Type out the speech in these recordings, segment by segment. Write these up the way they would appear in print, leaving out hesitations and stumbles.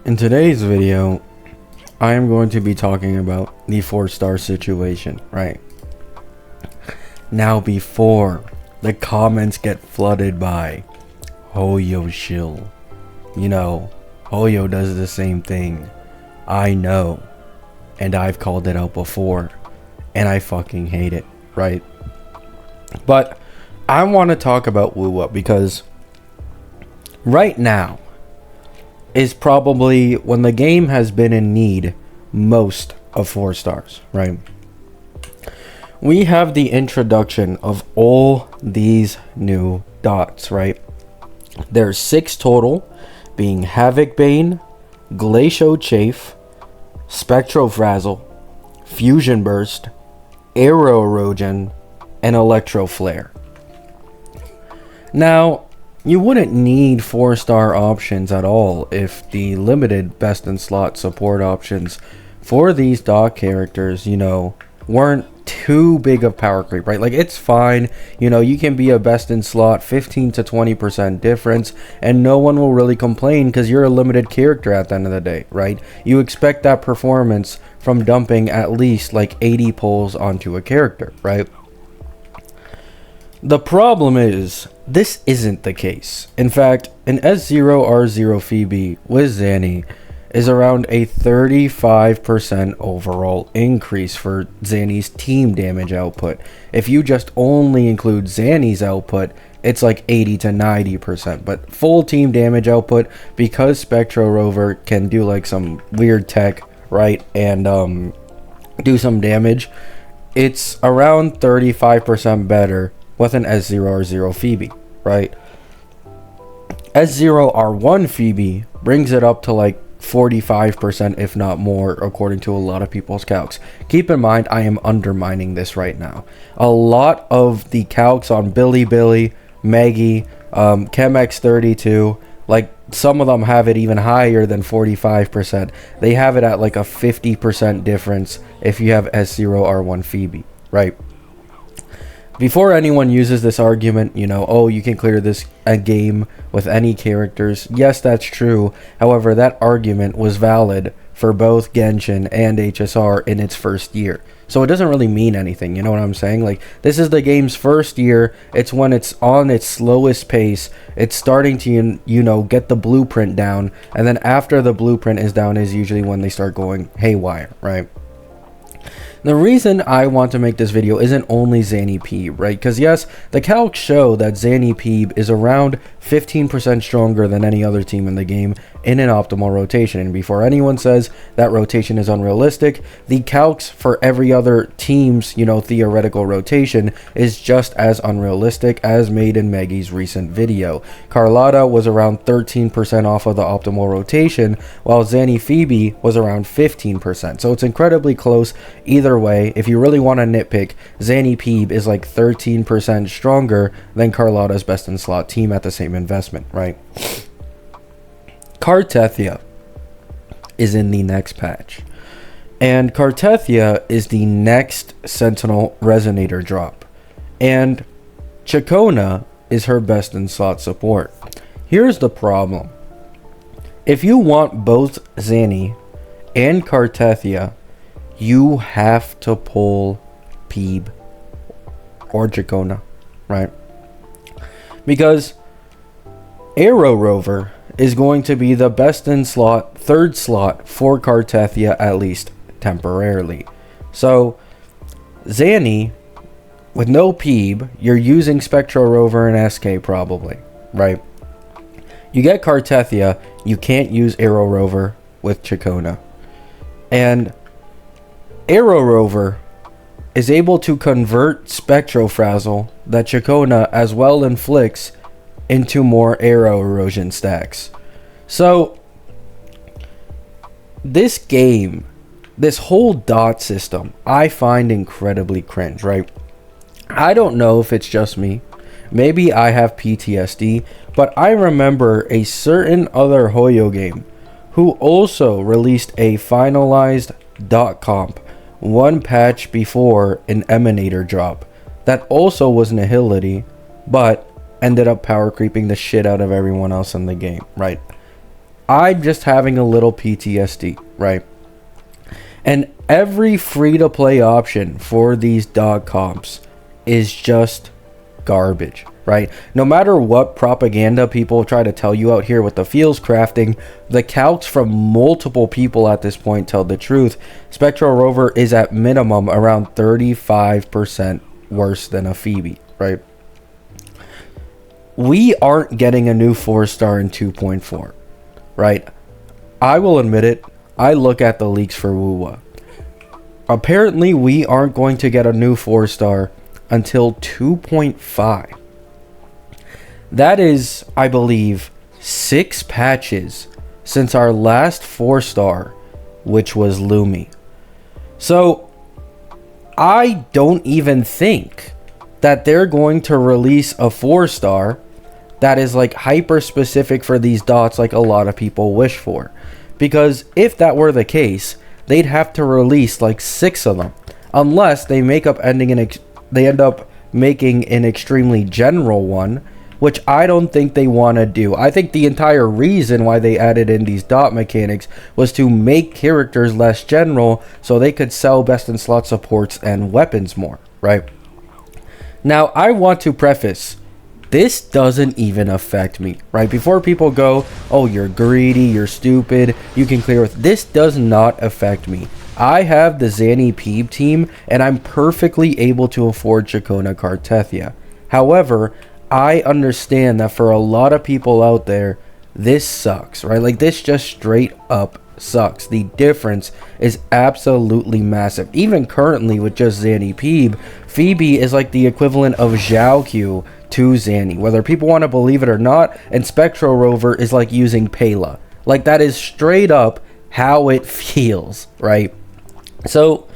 In today's video, I am going to be talking about the 4-star situation, right? Now, before the comments get flooded by Hoyo shill, Hoyo does the same thing. I know, and I've called it out before, and I fucking hate it, right? But I want to talk about Woowa because right now is probably when the game has been in need most of 4 stars, right? We have the introduction of all these new dots, right? There's 6 total, being Havoc Bane, Glacio Chafe, Spectrofrazzle, Fusion Burst, Aero Erosion, and Electro Flare. Now, you wouldn't need 4-star options at all if the limited best in slot support options for these dot characters, weren't too big of power creep, right? Like, it's fine, you can be a best in slot 15 to 20% difference and no one will really complain because you're a limited character at the end of the day, right? You expect that performance from dumping at least like 80 pulls onto a character, right? The problem is, this isn't the case. In fact, an S0R0 Phoebe with Zanny is around a 35% overall increase for Zanny's team damage output. If you just only include Zanny's output, it's like 80 to 90%. But full team damage output, because Spectro Rover can do like some weird tech, right, and do some damage, it's around 35% better with an S0R0 Phoebe, right? S0R1 Phoebe brings it up to like 45%, if not more, according to a lot of people's calcs. Keep in mind, I am undermining this right now. A lot of the calcs on Billy, Maggie, Chemex32, like some of them have it even higher than 45%. They have it at like a 50% difference if you have S0R1 Phoebe, right? Before anyone uses this argument, oh, you can clear this game with any characters. Yes, that's true. However, that argument was valid for both Genshin and HSR in its first year. So it doesn't really mean anything, you know what I'm saying? Like, this is the game's first year. It's when it's on its slowest pace. It's starting to, get the blueprint down. And then after the blueprint is down is usually when they start going haywire, right? The reason I want to make this video isn't only Zanny Peeb, right? Because yes, the calcs show that Zanny Peeb is around 15% stronger than any other team in the game in an optimal rotation. And before anyone says that rotation is unrealistic, the calcs for every other team's, theoretical rotation is just as unrealistic as made in Maggie's recent video. Carlotta was around 13% off of the optimal rotation, while Zanny Phoebe was around 15%. So it's incredibly close either way. If you really want to nitpick, Zanny Peeb is like 13% stronger than Carlotta's best in slot team at the same investment, right? Kartethia is in the next patch, and Kartethia is the next Sentinel Resonator drop, and Chakona is her best in slot support. Here's the problem: if you want both Zanny and Kartethia, you have to pull Peeb or Chakona, right? Because Aero Rover is going to be the best in slot, 3rd slot for Kartethia, at least temporarily. So Zanny, with no Peeb, you're using Spectro Rover and SK probably, right? You get Kartethia, you can't use Aero Rover with Chakona. And Aero Rover is able to convert Spectrofrazzle that Chakona as well inflicts into more Aero Erosion stacks. So this game, this whole dot system, I find incredibly cringe, right? I don't know if it's just me. Maybe I have PTSD, but I remember a certain other Hoyo game who also released a finalized dot comp one patch before an Emanator drop that also was Nihility, but ended up power creeping the shit out of everyone else in the game, right? I'm just having a little PTSD, right? And every free-to-play option for these dot comps is just garbage, right? No matter what propaganda people try to tell you out here with the feels crafting, the calcs from multiple people at this point tell the truth. Spectral Rover is at minimum around 35% worse than a Phoebe, right? We aren't getting a new 4-star in 2.4, right? I will admit it, I look at the leaks for Wuwa. Apparently, we aren't going to get a new 4-star until 2.5. That is, I believe, 6 patches since our last 4-star, which was Lumi. So, I don't even think that they're going to release a 4-star that is like hyper specific for these dots like a lot of people wish for. Because if that were the case, they'd have to release like 6 of them. Unless they they end up making an extremely general one, which I don't think they want to do. I think the entire reason why they added in these dot mechanics was to make characters less general so they could sell best in slot supports and weapons more, right? Now, I want to preface, this doesn't even affect me, right? Before people go, oh, you're greedy, you're stupid, you can clear with... This does not affect me. I have the Zanny Peeb team, and I'm perfectly able to afford Chakona Kartethia. However, I understand that for a lot of people out there, this sucks, right? Like, this just straight up sucks. The difference is absolutely massive. Even currently with just Zanny Peeb, Phoebe is like the equivalent of Zhao Q to Zanny, whether people want to believe it or not, and Spectral Rover is like using Pela. Like, that is straight up how it feels, right? So,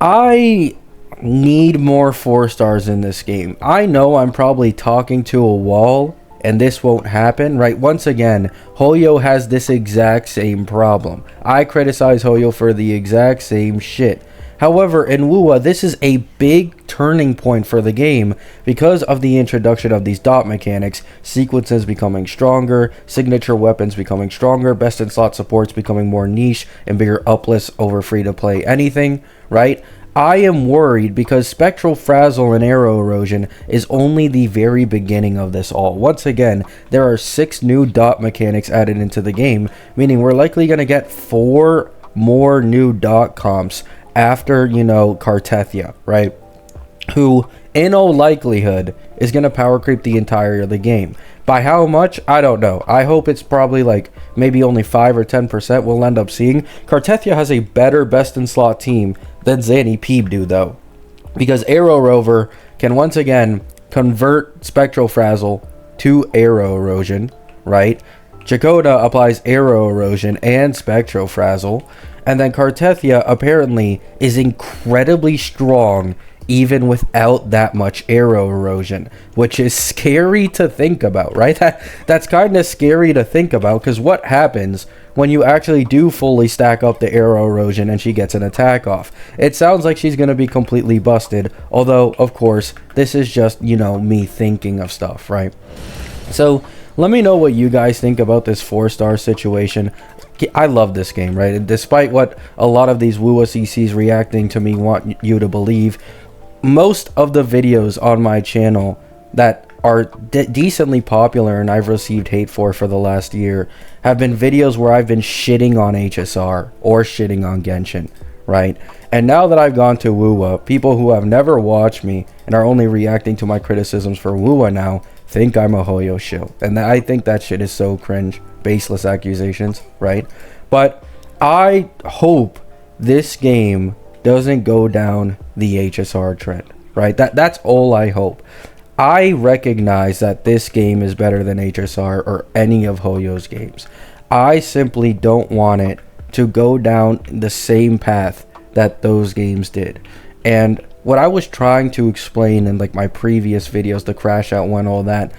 I need more 4-stars in this game. I know I'm probably talking to a wall, and this won't happen, right? Once again, Hoyo has this exact same problem. I criticize Hoyo for the exact same shit. However, in Wuwa, this is a big turning point for the game because of the introduction of these dot mechanics, sequences becoming stronger, signature weapons becoming stronger, best in slot supports becoming more niche and bigger uplifts over free to play anything, right? I am worried because Spectral Frazzle and Arrow Erosion is only the very beginning of this all. Once again, there are 6 new dot mechanics added into the game, meaning we're likely going to get 4 more new dot comps after, you know, Kartethia, right? Who, in all likelihood, is going to power creep the entirety of the game. By how much? I don't know. I hope it's probably like maybe only 5 or 10% we'll end up seeing. Kartethia has a better best in slot team than Zanny Peeb do, though. Because Arrow Rover can once again convert Spectral Frazzle to Arrow Erosion, right? Chakota applies Arrow Erosion and Spectral Frazzle. And then Kartethia apparently is incredibly strong even without that much Arrow Erosion, which is scary to think about, right? That's kind of scary to think about, because what happens when you actually do fully stack up the Arrow Erosion and she gets an attack off? It sounds like she's going to be completely busted, although, of course, this is just, you know, me thinking of stuff, right? So, let me know what you guys think about this 4-star situation. I love this game, right? And despite what a lot of these Wuwa CCs reacting to me want you to believe, most of the videos on my channel that are decently popular and I've received hate for the last year have been videos where I've been shitting on HSR or shitting on Genshin, right? And now that I've gone to Wuwa, people who have never watched me and are only reacting to my criticisms for Wuwa now think I'm a Hoyo shill. And I think that shit is so cringe. Baseless accusations, right? But I hope this game doesn't go down the HSR trend, right? That's all I hope. I recognize that this game is better than HSR or any of Hoyo's games. I simply don't want it to go down the same path that those games did. And what I was trying to explain in like my previous videos, the Crash Out one, all that,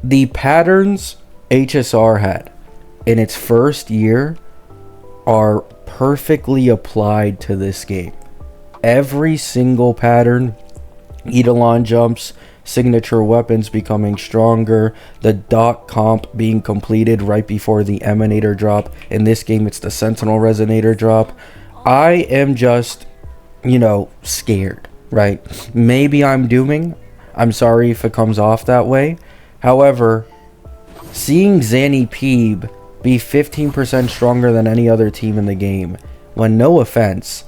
the patterns HSR had in its first year are perfectly applied to this game. Every single pattern, Eidolon jumps, signature weapons becoming stronger, the Doc comp being completed right before the Emanator drop. In this game, it's the Sentinel Resonator drop. I am just, scared, right? Maybe I'm dooming. I'm sorry if it comes off that way. However, seeing Zanny Peeb be 15% stronger than any other team in the game, when, no offense,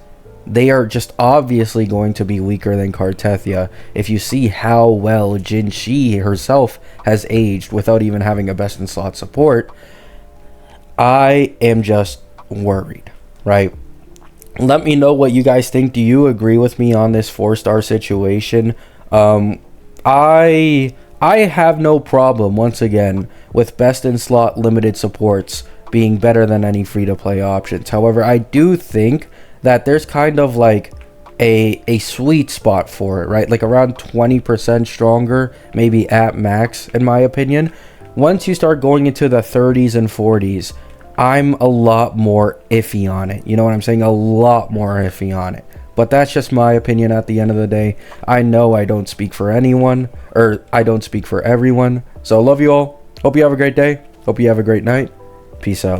they are just obviously going to be weaker than Kartethia. If you see how well Jin Shi herself has aged without even having a best in slot support, I am just worried, right? Let me know what you guys think. Do you agree with me on this 4-star situation? I have no problem, once again, with best in slot limited supports being better than any free-to-play options. However, I do think that there's kind of like a sweet spot for it, right? Like around 20% stronger, maybe at max, in my opinion. Once you start going into the 30s and 40s, I'm a lot more iffy on it. You know what I'm saying? A lot more iffy on it. But that's just my opinion at the end of the day. I know I don't speak for anyone, or I don't speak for everyone. So I love you all. Hope you have a great day. Hope you have a great night. Peace out.